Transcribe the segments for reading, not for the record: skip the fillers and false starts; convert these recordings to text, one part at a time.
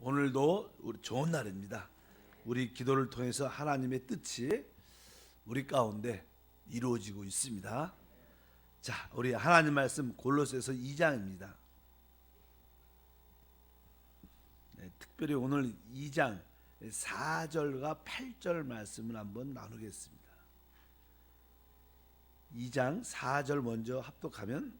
오늘도 우리 좋은 날입니다. 우리 기도를 통해서 하나님의 뜻이 우리 가운데 이루어지고 있습니다. 자, 우리 하나님 말씀 골로새서 2장입니다. 특별히 오늘 2장 4절과 8절 말씀을 한번 나누겠습니다. 2장 4절 먼저 합독하면,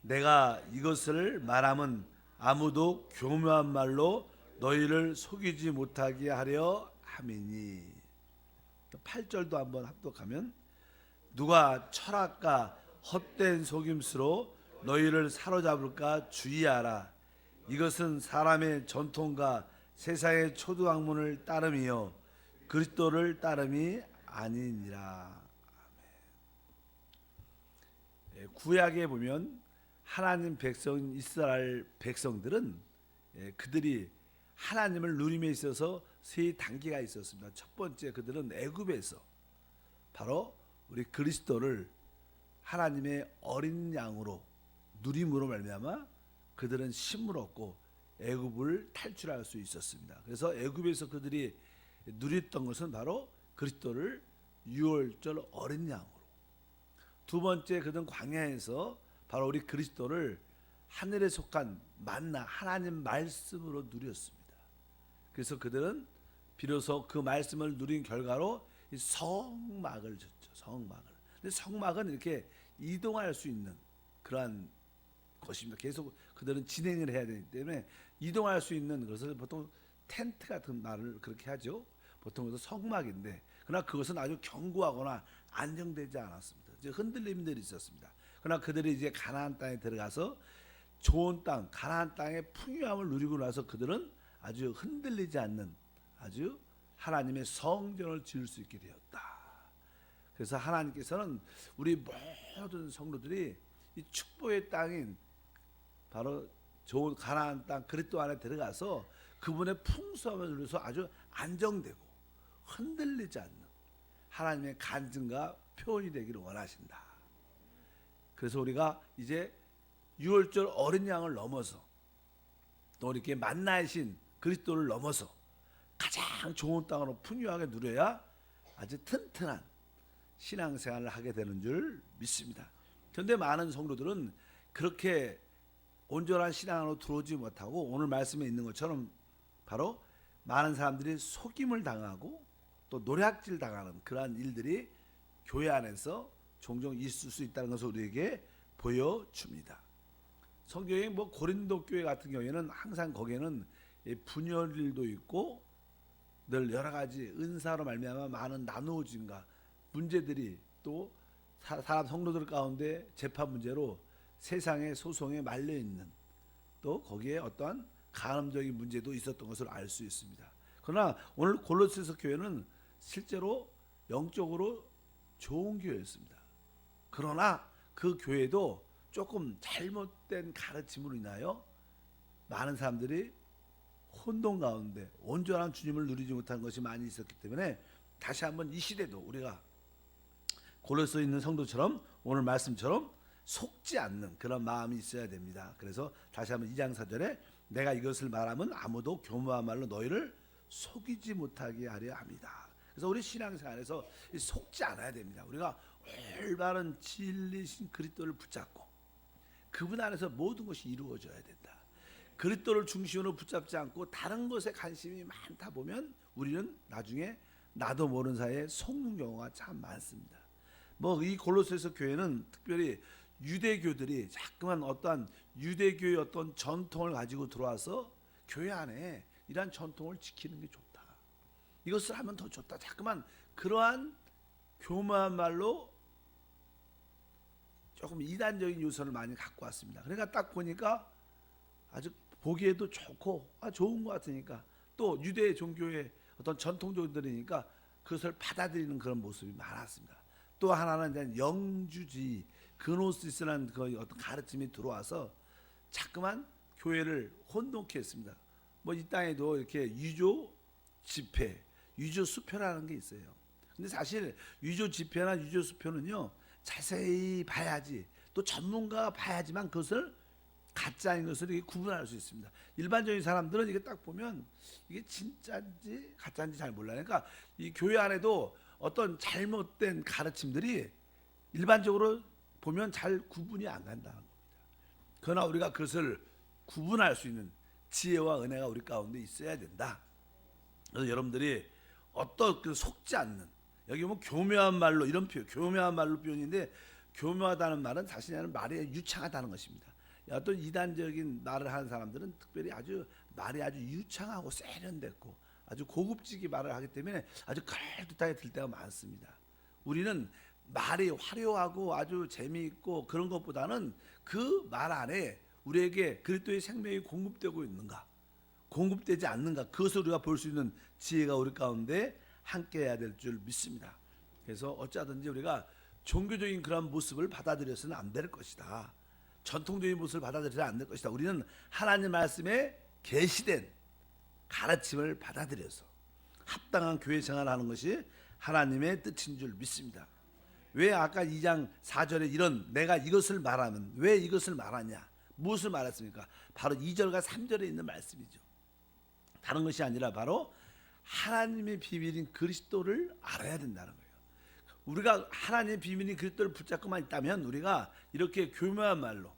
내가 이것을 말함은 아무도 교묘한 말로 너희를 속이지 못하게 하려 함이니. 8절도 한번 합독하면, 누가 철학과 헛된 속임수로 너희를 사로잡을까 주의하라. 이것은 사람의 전통과 세상의 초두학문을 따름이요 그리스도를 따름이 아니니라. 구약에 보면 하나님 백성 이스라엘 백성들은 그들이 하나님을 누림에 있어서 세 단계가 있었습니다. 첫 번째, 그들은 애굽에서 바로 우리 그리스도를 하나님의 어린 양으로 누림으로 말미암아 그들은 힘을 얻고 애굽을 탈출할 수 있었습니다. 그래서 애굽에서 그들이 누렸던 것은 바로 그리스도를 유월절 어린 양으로. 두 번째, 그들은 광야에서 바로 우리 그리스도를 하늘에 속한 만나 하나님 말씀으로 누렸습니다. 그래서 그들은 비로소 그 말씀을 누린 결과로 이 성막을 졌죠. 성막을. 근데 성막은 이렇게 이동할 수 있는 그러한 것입니다. 계속 그들은 진행을 해야 되기 때문에 이동할 수 있는 것을 보통 텐트 같은 말을 그렇게 하죠. 보통 그래서 성막인데, 그러나 그것은 아주 견고하거나 안정되지 않았습니다. 이제 흔들림들이 있었습니다. 그러나 그들이 이제 가나안 땅에 들어가서 좋은 땅, 가나안 땅의 풍요함을 누리고 나서 그들은 아주 흔들리지 않는 아주 하나님의 성전을 지을 수 있게 되었다. 그래서 하나님께서는 우리 모든 성도들이 이 축복의 땅인 바로 좋은 가나안 땅 그리스도 안에 들어가서 그분의 풍성함을 누려서 아주 안정되고 흔들리지 않는 하나님의 간증과 표현이 되기를 원하신다. 그래서 우리가 이제 유월절 어린 양을 넘어서 또 이렇게 만나의 신 그리스도를 넘어서 가장 좋은 땅으로 풍요하게 누려야 아주 튼튼한 신앙생활을 하게 되는 줄 믿습니다. 그런데 많은 성도들은 그렇게 온전한 신앙으로 들어오지 못하고 오늘 말씀에 있는 것처럼 바로 많은 사람들이 속임을 당하고 또 노략질 당하는 그러한 일들이 교회 안에서 종종 있을 수 있다는 것을 우리에게 보여줍니다. 성경에 고린도 교회 같은 경우에는 항상 거기에는 분열일도 있고 늘 여러 가지 은사로 말미암아 많은 나누어짐과 문제들이 또 사람 성도들 가운데 재판 문제로 세상의 소송에 말려 있는 또 거기에 어떠한 간음적인 문제도 있었던 것을 알 수 있습니다. 그러나 오늘 골로새서 교회는 실제로 영적으로 좋은 교회였습니다. 그러나 그 교회도 조금 잘못된 가르침으로 인하여 많은 사람들이 혼돈 가운데 온전한 주님을 누리지 못한 것이 많이 있었기 때문에 다시 한번 이 시대도 우리가 골로새에 있는 성도처럼 오늘 말씀처럼 속지 않는 그런 마음이 있어야 됩니다. 그래서 다시 한번 2장 4절에 내가 이것을 말하면 아무도 교묘한 말로 너희를 속이지 못하게 하려 합니다. 그래서 우리 신앙생활에서 속지 않아야 됩니다. 우리가 올바른 진리신 그리스도를 붙잡고 그분 안에서 모든 것이 이루어져야 된다. 그리스도를 중심으로 붙잡지 않고 다른 것에 관심이 많다 보면 우리는 나중에 나도 모르는 사이에 속는 경우가 참 많습니다. 이 골로새서 교회는 특별히 유대교들이 자꾸만 어떠한 유대교의 어떤 전통을 가지고 들어와서 교회 안에 이러한 전통을 지키는 게 좋다. 이것을 하면 더 좋다. 자꾸만 그러한 교묘한 말로 조금 이단적인 요소를 많이 갖고 왔습니다. 그러니까 딱 보니까 아주 보기에도 좋고 좋은 것 같으니까 또 유대 종교의 어떤 전통적들이니까 그것을 받아들이는 그런 모습이 많았습니다. 또 하나는 이제 영주주의, 그노시스라는 그 어떤 가르침이 들어와서 자꾸만 교회를 혼돈케 했습니다. 이 땅에도 이렇게 유조 집회, 유조 수표라는 게 있어요. 근데 사실 유조 집회나 유조 수표는요 자세히 봐야지 또 전문가가 봐야지만 그것을 가짜인 것을 이렇게 구분할 수 있습니다. 일반적인 사람들은 이게 딱 보면 이게 진짜인지 가짜인지 잘 몰라요. 그러니까 이 교회 안에도 어떤 잘못된 가르침들이 일반적으로 보면 잘 구분이 안 간다는 겁니다. 그러나 우리가 그것을 구분할 수 있는 지혜와 은혜가 우리 가운데 있어야 된다. 그래서 여러분들이 어떤 그 속지 않는, 여기 보면 교묘한 말로, 이런 표현, 교묘한 말로 표현인데, 교묘하다는 말은 자신이 말이 유창하다는 것입니다. 어떤 이단적인 말을 하는 사람들은 특별히 아주 말이 아주 유창하고 세련됐고 아주 고급지게 말을 하기 때문에 아주 그럴듯하게 들 때가 많습니다. 우리는 말이 화려하고 아주 재미있고 그런 것보다는 그 말 안에 우리에게 그리스도의 생명이 공급되고 있는가, 공급되지 않는가, 그것을 우리가 볼 수 있는 지혜가 우리 가운데 함께해야 될 줄 믿습니다. 그래서 어찌하든지 우리가 종교적인 그런 모습을 받아들여서는 안 될 것이다. 전통적인 모습을 받아들여서는 안 될 것이다. 우리는 하나님 말씀에 계시된 가르침을 받아들여서 합당한 교회 생활을 하는 것이 하나님의 뜻인 줄 믿습니다. 왜 아까 2장 4절에 이런 내가 이것을 말하면 왜 이것을 말하냐, 무엇을 말했습니까? 바로 2절과 3절에 있는 말씀이죠. 다른 것이 아니라 바로 하나님의 비밀인 그리스도를 알아야 된다는 거예요. 우리가 하나님의 비밀인 그리스도를 붙잡고만 있다면 우리가 이렇게 교묘한 말로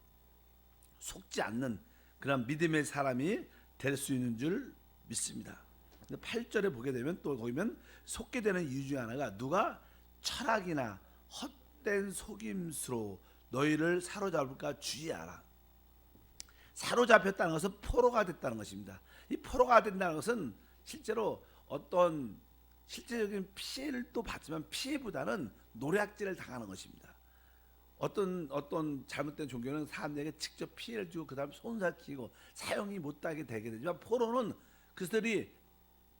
속지 않는 그런 믿음의 사람이 될 수 있는 줄 믿습니다. 근데 8절에 보게 되면 또 거기면 속게 되는 이유 중 하나가 누가 철학이나 헛된 속임수로 너희를 사로잡을까 주의하라. 사로잡혔다는 것은 포로가 됐다는 것입니다. 이 포로가 된다는 것은 실제로 어떤 실제적인 피해를 또 받지만 피해보다는 노략질을 당하는 것입니다. 어떤 잘못된 종교는 사람에게 직접 피해를 주고 그다음 손살키고 사용이 못하게 되게 되지만 포로는 그들이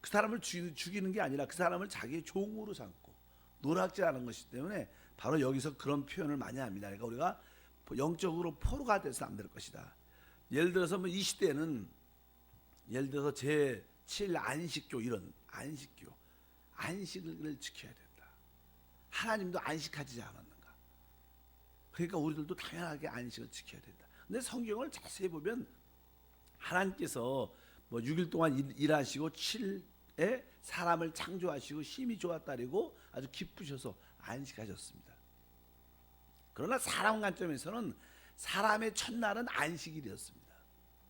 그 사람을 죽이는 게 아니라 그 사람을 자기의 종으로 삼고 노략질하는 것이기 때문에 바로 여기서 그런 표현을 많이 합니다. 그러니까 우리가 영적으로 포로가 돼서는 안 될 것이다. 예를 들어서 이 시대는 예를 들어서 제7 안식교, 이런 안식을 지켜야 된다. 하나님도 안식하지 않았는가? 그러니까 우리들도 당연하게 안식을 지켜야 된다. 근데 성경을 자세히 보면 하나님께서 6일 동안 일하시고 7일에 사람을 창조하시고 힘이 좋았다리고 아주 기쁘셔서 안식하셨습니다. 그러나 사람 관점에서는 사람의 첫날은 안식일이었습니다.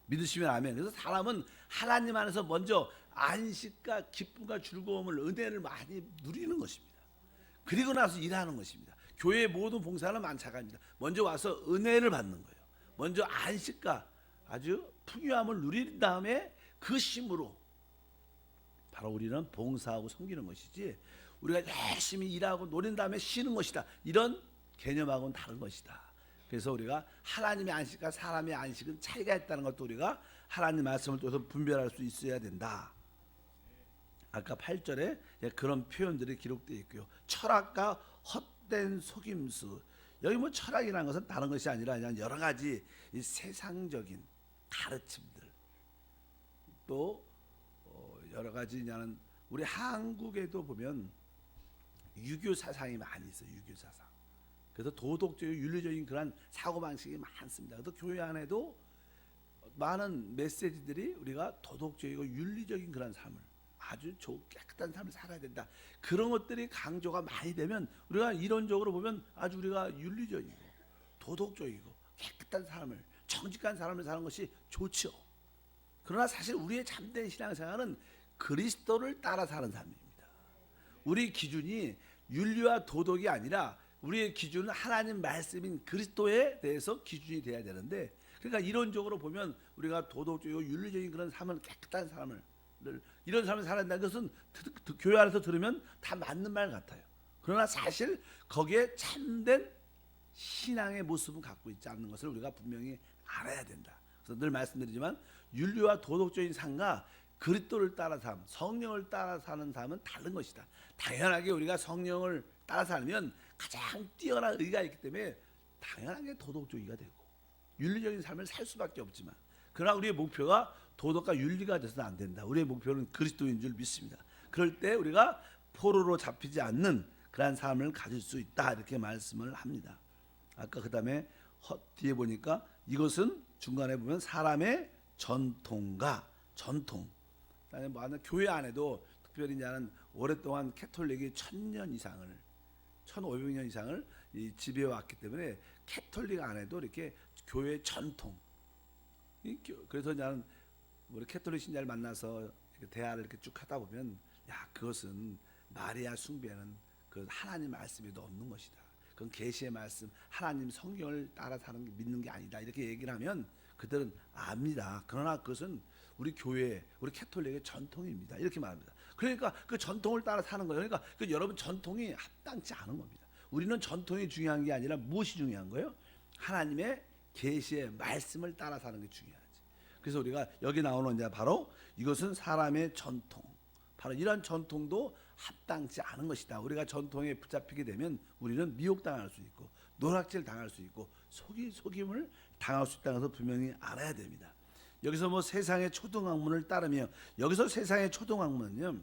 믿으시면 아멘. 그래서 사람은 하나님 안에서 먼저 안식과 기쁨과 즐거움을, 은혜를 많이 누리는 것입니다. 그리고 나서 일하는 것입니다. 교회의 모든 봉사는 마찬가지입니다. 먼저 와서 은혜를 받는 거예요. 먼저 안식과 아주 풍요함을 누린 다음에 그 힘으로 바로 우리는 봉사하고 섬기는 것이지, 우리가 열심히 일하고 노린 다음에 쉬는 것이다, 이런 개념하고는 다른 것이다. 그래서 우리가 하나님의 안식과 사람의 안식은 차이가 있다는 것도 우리가 하나님 말씀을 통해서 분별할 수 있어야 된다. 아까 8절에 그런 표현들이 기록되어 있고요. 철학과 헛된 속임수. 여기 철학이라는 것은 다른 것이 아니라 그냥 여러 가지 이 세상적인 가르침들, 또 여러 가지 그냥 우리 한국에도 보면 유교 사상이 많이 있어요. 유교 사상. 그래서 도덕적이고 윤리적인 그런 사고방식이 많습니다. 그래서 교회 안에도 많은 메시지들이 우리가 도덕적이고 윤리적인 그런 삶을, 아주 깨끗한 삶을 살아야 된다, 그런 것들이 강조가 많이 되면 우리가 이론적으로 보면 아주 우리가 윤리적이고 도덕적이고 깨끗한 삶을, 정직한 삶을 사는 것이 좋죠. 그러나 사실 우리의 참된 신앙생활은 그리스도를 따라 사는 삶입니다. 우리 기준이 윤리와 도덕이 아니라 우리의 기준은 하나님 말씀인 그리스도에 대해서 기준이 돼야 되는데, 그러니까 이론적으로 보면 우리가 도덕적이고 윤리적인 그런 삶을, 깨끗한 삶을, 이런 삶을 살아야 된다는 것은 교회 안에서 들으면 다 맞는 말 같아요. 그러나 사실 거기에 참된 신앙의 모습은 갖고 있지 않는 것을 우리가 분명히 알아야 된다. 그래서 늘 말씀드리지만 윤리와 도덕적인 삶과 그리스도를 따라 삶, 성령을 따라 사는 삶은 다른 것이다. 당연하게 우리가 성령을 따라 살면 가장 뛰어난 의가 있기 때문에 당연하게 도덕적이가 되고 윤리적인 삶을 살 수밖에 없지만, 그러나 우리의 목표가 도덕과 윤리가 돼서는 안 된다. 우리의 목표는 그리스도인 줄 믿습니다. 그럴 때 우리가 포로로 잡히지 않는 그러한 삶을 가질 수 있다, 이렇게 말씀을 합니다. 아까 그 다음에 뒤에 보니까 이것은 중간에 보면 사람의 전통과 전통. 그다음에 뭐 하나 교회 안에도 특별히 이제는 오랫동안 캐톨릭이 1000년 이상을 1500년 이상을 지배해 왔기 때문에 캐톨릭 안에도 이렇게 교회 전통. 그래서 나는 우리 캐톨릭 신자를 만나서 대화를 이렇게 쭉 하다 보면 야 그것은 마리아 숭배는 그 하나님 말씀에도 없는 것이다. 그건 계시의 말씀, 하나님 성경을 따라 사는 게 믿는 게 아니다. 이렇게 얘기를 하면 그들은 압니다. 그러나 그것은 우리 교회, 우리 캐톨릭의 전통입니다. 이렇게 말합니다. 그러니까 그 전통을 따라 사는 거예요. 그러니까 그 여러분 전통이 합당치 않은 겁니다. 우리는 전통이 중요한 게 아니라 무엇이 중요한 거예요? 하나님의 계시의 말씀을 따라 사는 게 중요하지. 그래서 우리가 여기 나오는 이제 바로 이것은 사람의 전통. 바로 이런 전통도 합당치 않은 것이다. 우리가 전통에 붙잡히게 되면 우리는 미혹당할 수 있고 노략질 당할 수 있고 속임을 당할 수 있다는 것을 분명히 알아야 됩니다. 여기서 뭐 세상의 초등학문을 따르며 여기서 세상의 초등학문은요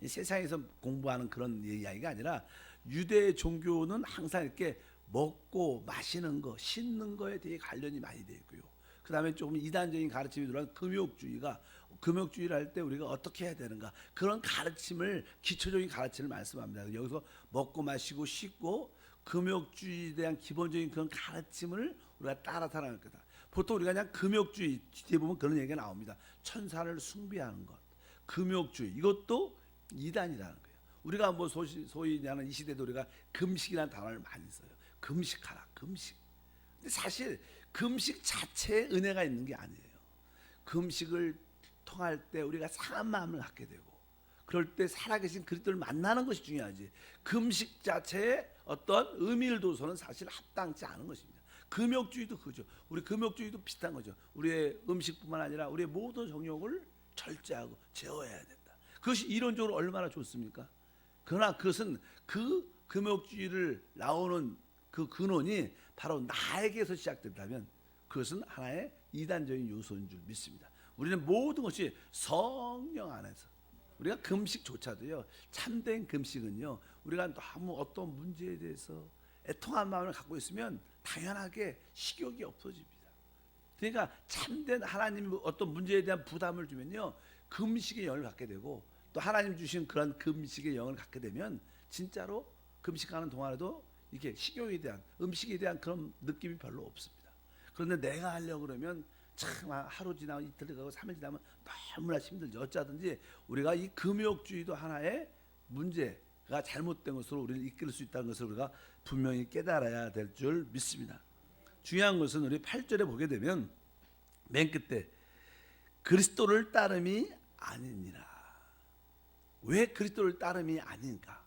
세상에서 공부하는 그런 이야기가 아니라 유대 종교는 항상 이렇게 먹고 마시는 거, 씻는 거에 되게 관련이 많이 되어 있고요. 그 다음에 조금 이단적인 가르침이 들어간 금욕주의를 할 때 우리가 어떻게 해야 되는가 그런 가르침을 기초적인 가르침을 말씀합니다. 여기서 먹고 마시고 씻고 금욕주의에 대한 기본적인 그런 가르침을 우리가 따라 살아갈 거다. 보통 우리가 그냥 금욕주의 뒤에 보면 그런 얘기가 나옵니다. 천사를 숭배하는 것, 금욕주의 이것도 이단이라는 거예요. 우리가 뭐 소위 이 시대도 우리가 금식이라는 단어를 많이 써요. 금식하라, 금식. 근데 사실 금식 자체에 은혜가 있는 게 아니에요. 금식을 통할 때 우리가 상한 마음을 갖게 되고 그럴 때 살아계신 그리스도를 만나는 것이 중요하지. 금식 자체에 어떤 의미를 둬서는 사실 합당치 않은 것입니다. 금욕주의도 그죠. 우리 금욕주의도 비슷한 거죠. 우리의 음식뿐만 아니라 우리의 모든 정욕을 절제하고 제어해야 된다. 그것이 이론적으로 얼마나 좋습니까? 그러나 그것은 그 금욕주의를 나오는 그 근원이 바로 나에게서 시작된다면 그것은 하나의 이단적인 요소인 줄 믿습니다. 우리는 모든 것이 성령 안에서 우리가 금식조차도요 참된 금식은요 우리가 너무 어떤 문제에 대해서 애통한 마음을 갖고 있으면 당연하게 식욕이 없어집니다. 그러니까 참된 하나님 어떤 문제에 대한 부담을 주면요 금식의 영을 갖게 되고 또 하나님 주신 그런 금식의 영을 갖게 되면 진짜로 금식하는 동안에도 이게 식욕에 대한 음식에 대한 그런 느낌이 별로 없습니다. 그런데 내가 하려고 그러면 참 하루 지나고 이틀 지나고 3일 지나면 너무나 힘들죠. 어쩌든지 우리가 이 금욕주의도 하나의 문제가 잘못된 것으로 우리를 이끌 수 있다는 것을 우리가 분명히 깨달아야 될 줄 믿습니다. 중요한 것은 우리 8절에 보게 되면 맨 끝에 그리스도를 따름이 아니니라. 왜 그리스도를 따름이 아닌가?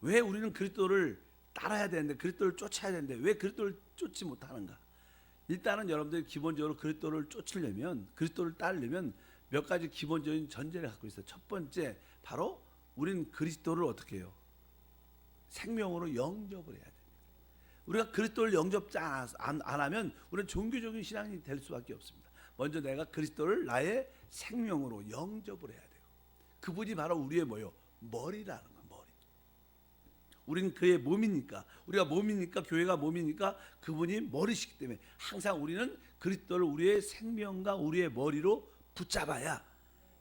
왜 우리는 그리스도를 따라야 되는데 그리스도를 쫓아야 되는데 왜 그리스도를 쫓지 못하는가? 일단은 여러분들이 기본적으로 그리스도를 쫓으려면 그리스도를 따르려면 몇 가지 기본적인 전제를 갖고 있어요. 첫 번째 바로 우리는 그리스도를 어떻게 해요? 생명으로 영접을 해야 됩니다. 우리가 그리스도를 영접지 안 하면 우리는 종교적인 신앙이 될 수밖에 없습니다. 먼저 내가 그리스도를 나의 생명으로 영접을 해야 되고 그분이 바로 우리의 뭐요? 머리라는 거예요. 우리는 그의 몸이니까 우리가 몸이니까 교회가 몸이니까 그분이 머리시기 때문에 항상 우리는 그리스도를 우리의 생명과 우리의 머리로 붙잡아야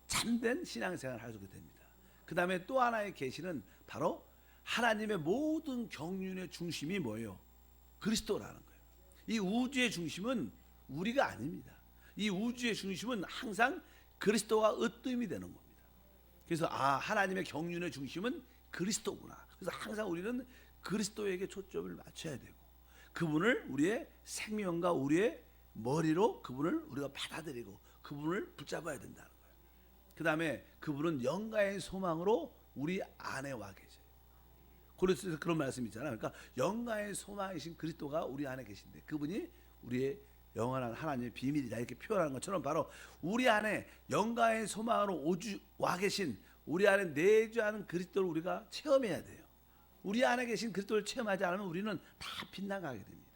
참된 신앙생활을 할 수 있게 됩니다. 그 다음에 또 하나의 계시는 바로 하나님의 모든 경륜의 중심이 뭐예요? 그리스도라는 거예요. 이 우주의 중심은 우리가 아닙니다. 이 우주의 중심은 항상 그리스도가 으뜸이 되는 겁니다. 그래서 하나님의 경륜의 중심은 그리스도구나. 그래서 항상 우리는 그리스도에게 초점을 맞춰야 되고 그분을 우리의 생명과 우리의 머리로 그분을 우리가 받아들이고 그분을 붙잡아야 된다는 거예요. 그 다음에 그분은 영광의 소망으로 우리 안에 와 계세요. 고린도서에서 그런 말씀이 있잖아요. 그러니까 영광의 소망이신 그리스도가 우리 안에 계신데 그분이 우리의 영원한 하나님의 비밀이다 이렇게 표현하는 것처럼 바로 우리 안에 영광의 소망으로 와 계신 우리 안에 내주하는 그리스도를 우리가 체험해야 돼요. 우리 안에 계신 그리스도를 체험하지 않으면 우리는 다 빗나가게 됩니다.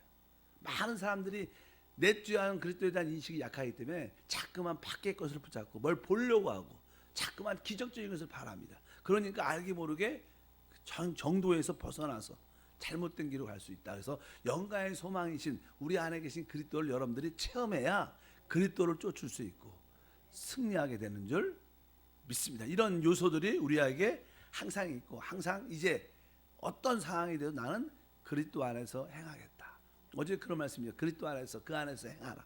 많은 사람들이 내주하는 그리스도에 대한 인식이 약하기 때문에 자꾸만 밖의 것을 붙잡고 뭘 보려고 하고 자꾸만 기적적인 것을 바랍니다. 그러니까 알게 모르게 정도에서 벗어나서 잘못된 길로 갈 수 있다. 그래서 영광의 소망이신 우리 안에 계신 그리스도를 여러분들이 체험해야 그리스도를 쫓을 수 있고 승리하게 되는 줄 믿습니다. 이런 요소들이 우리에게 항상 있고 항상 이제 어떤 상황이 돼도 나는 그리스도 안에서 행하겠다. 어제 그런 말씀이죠. 그리스도 안에서 그 안에서 행하라.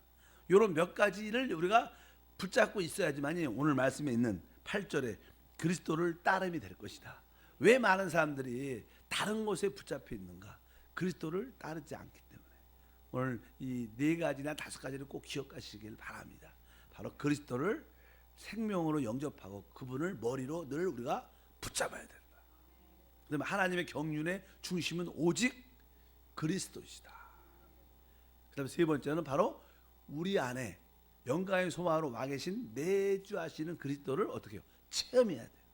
이런 몇 가지를 우리가 붙잡고 있어야지만이 오늘 말씀에 있는 8절에 그리스도를 따름이 될 것이다. 왜 많은 사람들이 다른 곳에 붙잡혀 있는가? 그리스도를 따르지 않기 때문에. 오늘 이 4가지나 5가지를 꼭 기억하시길 바랍니다. 바로 그리스도를 생명으로 영접하고 그분을 머리로 늘 우리가 붙잡아야 된다. 그다음에 하나님의 경륜의 중심은 오직 그리스도시다. 그다음에 3번째는 바로 우리 안에 영광의 소망으로 와 계신 내주하시는 그리스도를 어떻게 해요? 체험해야 돼요.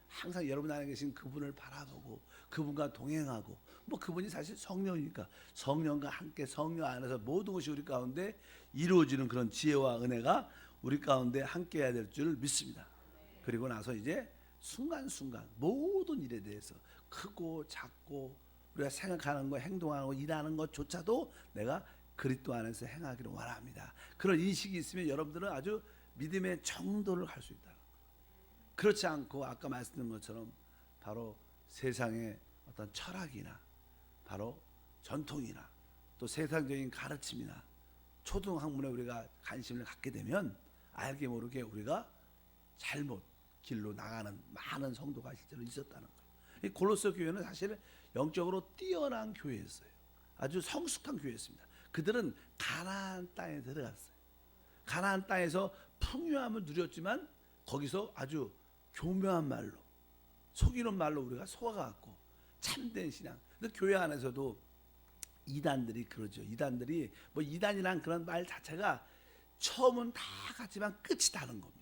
항상 여러분 안에 계신 그분을 바라보고 그분과 동행하고 뭐 그분이 사실 성령이니까 성령과 함께 성령 안에서 모든 것이 우리 가운데 이루어지는 그런 지혜와 은혜가 우리 가운데 함께 해야 될 줄 믿습니다. 그리고 나서 이제 순간순간 모든 일에 대해서 크고 작고 우리가 생각하는 거 행동하는 거 일하는 것조차도 내가 그리스도 안에서 행하기를 원합니다. 그런 인식이 있으면 여러분들은 아주 믿음의 정도를 갈 수 있다. 그렇지 않고 아까 말씀드린 것처럼 바로 세상의 어떤 철학이나 바로 전통이나 또 세상적인 가르침이나 초등학문에 우리가 관심을 갖게 되면 알게 모르게 우리가 잘못 길로 나가는 많은 성도가 실제로 있었다는 거예요. 이 골로새 교회는 사실 영적으로 뛰어난 교회였어요. 아주 성숙한 교회였습니다. 그들은 가나안 땅에 들어갔어요. 가나안 땅에서 풍요함을 누렸지만 거기서 아주 교묘한 말로 속이는 말로 우리가 속아갖고 참된 신앙. 근데 교회 안에서도 이단들이 그러죠. 이단들이 뭐 이단이란 그런 말 자체가 처음은 다 같지만 끝이 다른 겁니다.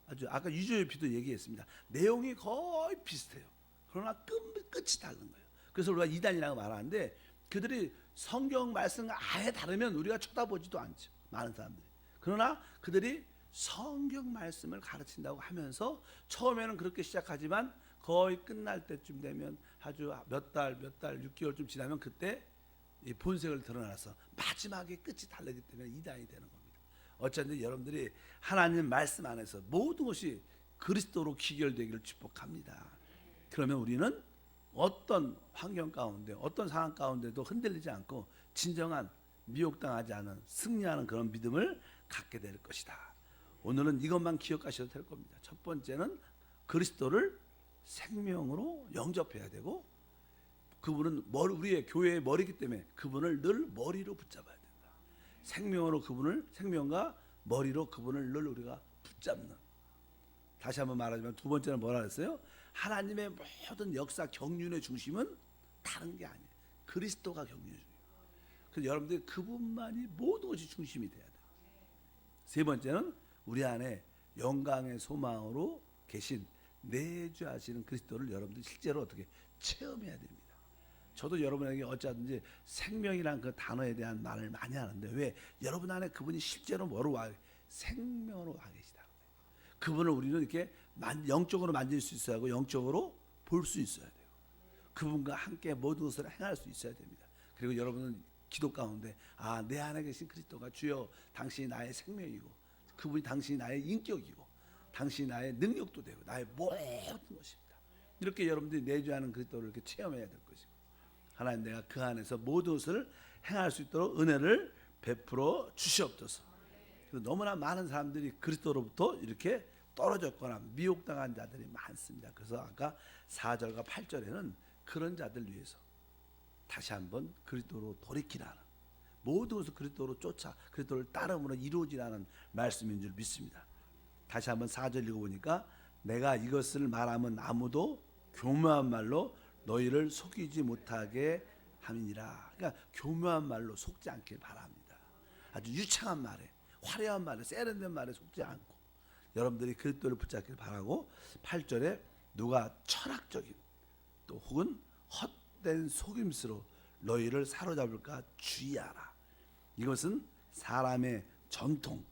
아주 아까 유저유피도 얘기했습니다. 내용이 거의 비슷해요. 그러나 끝이 다른 거예요. 그래서 우리가 이단이라고 말하는데 그들이 성경 말씀 아예 다르면 우리가 쳐다보지도 않죠. 많은 사람들이. 그러나 그들이 성경 말씀을 가르친다고 하면서 처음에는 그렇게 시작하지만 거의 끝날 때쯤 되면 아주 몇 달, 6개월쯤 지나면 그때 이 본색을 드러나서 마지막에 끝이 다르기 때문에 이단이 되는 겁니다. 어쩐지 여러분들이 하나님 말씀 안에서 모든 것이 그리스도로 귀결되기를 축복합니다. 그러면 우리는 어떤 환경 가운데 어떤 상황 가운데도 흔들리지 않고 진정한 미혹당하지 않은 승리하는 그런 믿음을 갖게 될 것이다. 오늘은 이것만 기억하셔도 될 겁니다. 첫 번째는 그리스도를 생명으로 영접해야 되고 그분은 우리의 교회의 머리이기 때문에 그분을 늘 머리로 붙잡아야 된다. 생명과 머리로 그분을 늘 우리가 붙잡는. 다시 한번 말하지만 두 번째는 뭐라 그랬어요? 하나님의 모든 역사 경륜의 중심은 다른 게 아니에요. 그리스도가 경륜의 중심이에요. 그래서 여러분들이 그분만이 모든 것이 중심이 돼야 돼요. 세 번째는 우리 안에 영광의 소망으로 계신 내주하시는 그리스도를 여러분들이 실제로 어떻게 체험해야 됩니다. 저도 여러분에게 어쩌든지 생명이란 그 단어에 대한 말을 많이 하는데 왜? 여러분 안에 그분이 실제로 뭐로 와? 생명으로 와 계시다. 그분을 우리는 이렇게 영적으로 만질 수 있어야 하고 영적으로 볼 수 있어야 돼요. 그분과 함께 모든 것을 행할 수 있어야 됩니다. 그리고 여러분은 기도 가운데 내 안에 계신 그리스도가 주여 당신이 나의 생명이고 그분이 당신이 나의 인격이고 당신이 나의 능력도 되고 나의 모든 것입니다. 이렇게 여러분들이 내주하는 그리스도를 이렇게 체험해야 될 것이고 하나님 내가 그 안에서 모든 것을 행할 수 있도록 은혜를 베풀어 주시옵소서. 너무나 많은 사람들이 그리스도로부터 이렇게 떨어졌거나 미혹당한 자들이 많습니다. 그래서 아까 4절과 8절에는 그런 자들 위해서 다시 한번 그리스도로 돌이키라는 모든 것을 그리스도로 쫓아 그리스도를 따름으로 이루어지라는 말씀인 줄 믿습니다. 다시 한번 4절 읽어보니까 내가 이것을 말하면 아무도 교묘한 말로 너희를 속이지 못하게 함이니라. 그러니까 교묘한 말로 속지 않길 바랍니다. 아주 유창한 말에 화려한 말에 세련된 말에 속지 않고 여러분들이 그리스도를 붙잡길 바라고 8절에 누가 철학적인 또 혹은 헛된 속임수로 너희를 사로잡을까 주의하라. 이것은 사람의 전통,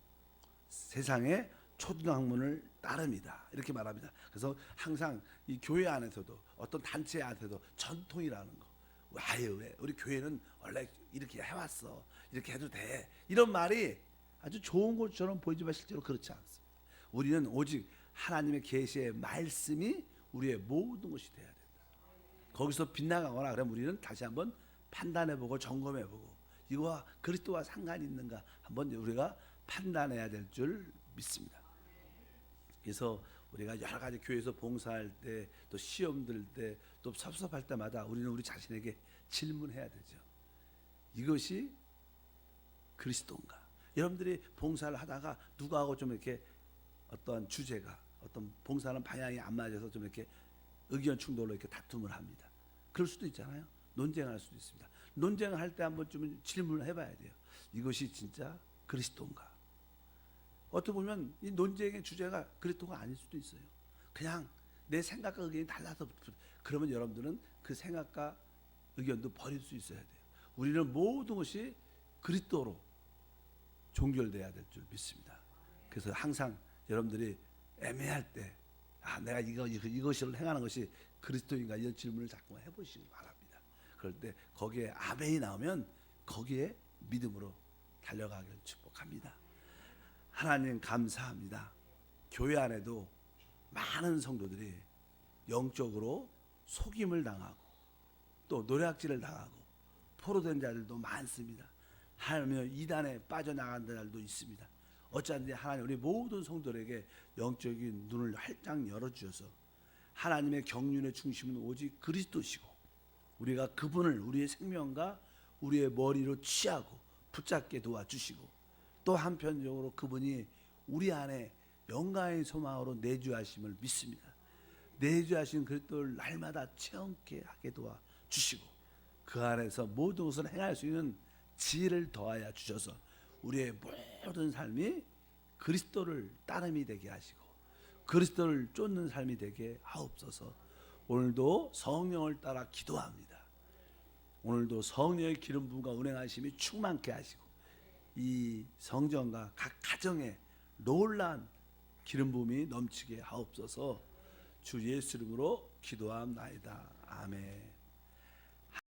세상의 초등학문을 따릅니다. 이렇게 말합니다. 그래서 항상 이 교회 안에서도 어떤 단체 안에서도 전통이라는 거 아유 왜 우리 교회는 원래 이렇게 해왔어, 이렇게 해도 돼, 이런 말이 아주 좋은 것처럼 보이지만 실제로 그렇지 않습니다. 우리는 오직 하나님의 계시의 말씀이 우리의 모든 것이 돼야 된다. 거기서 빗나가거나 그러면 우리는 다시 한번 판단해보고 점검해보고 이거와 그리스도와 상관이 있는가 한번 우리가 판단해야 될 줄 믿습니다. 그래서 우리가 여러 가지 교회에서 봉사할 때 또 시험 들 때 또 섭섭할 때마다 우리는 우리 자신에게 질문해야 되죠. 이것이 그리스도인가? 여러분들이 봉사를 하다가 누구하고 좀 이렇게 어떤 주제가 어떤 봉사하는 방향이 안 맞아서 좀 이렇게 의견 충돌로 이렇게 다툼을 합니다. 그럴 수도 있잖아요. 논쟁할 수도 있습니다. 논쟁을 할 때 한번 좀 질문을 해봐야 돼요. 이것이 진짜 그리스도인가? 어떻게 보면 이 논쟁의 주제가 그리스도가 아닐 수도 있어요. 그냥 내 생각과 의견이 달라서 그러면 여러분들은 그 생각과 의견도 버릴 수 있어야 돼요. 우리는 모든 것이 그리스도로 종결돼야 될 줄 믿습니다. 그래서 항상 여러분들이 애매할 때 내가 이것을 행하는 것이 그리스도인가 이런 질문을 자꾸 해보시기 바랍니다. 그럴 때 거기에 아멘이 나오면 거기에 믿음으로 달려가길 축복합니다. 하나님 감사합니다. 교회 안에도 많은 성도들이 영적으로 속임을 당하고 또 노략질을 당하고 포로된 자들도 많습니다. 하나님은 이단에 빠져나간 자들도 있습니다. 어쩐지 하나님 우리 모든 성도들에게 영적인 눈을 활짝 열어주셔서 하나님의 경륜의 중심은 오직 그리스도시고 우리가 그분을 우리의 생명과 우리의 머리로 취하고 붙잡게 도와주시고 또 한편적으로 그분이 우리 안에 영광의 소망으로 내주하심을 믿습니다. 내주하신 그리스도를 날마다 체험케 하게 도와주시고 그 안에서 모든 것을 행할 수 있는 지혜를 더하여 주셔서 우리의 모든 삶이 그리스도를 따름이 되게 하시고 그리스도를 쫓는 삶이 되게 하옵소서. 오늘도 성령을 따라 기도합니다. 오늘도 성령의 기름 부음과 운행하심이 충만케 하시고 이 성전과 각 가정에 놀라운 기름 부음이 넘치게 하옵소서. 주 예수 이름으로 기도합나이다. 아멘.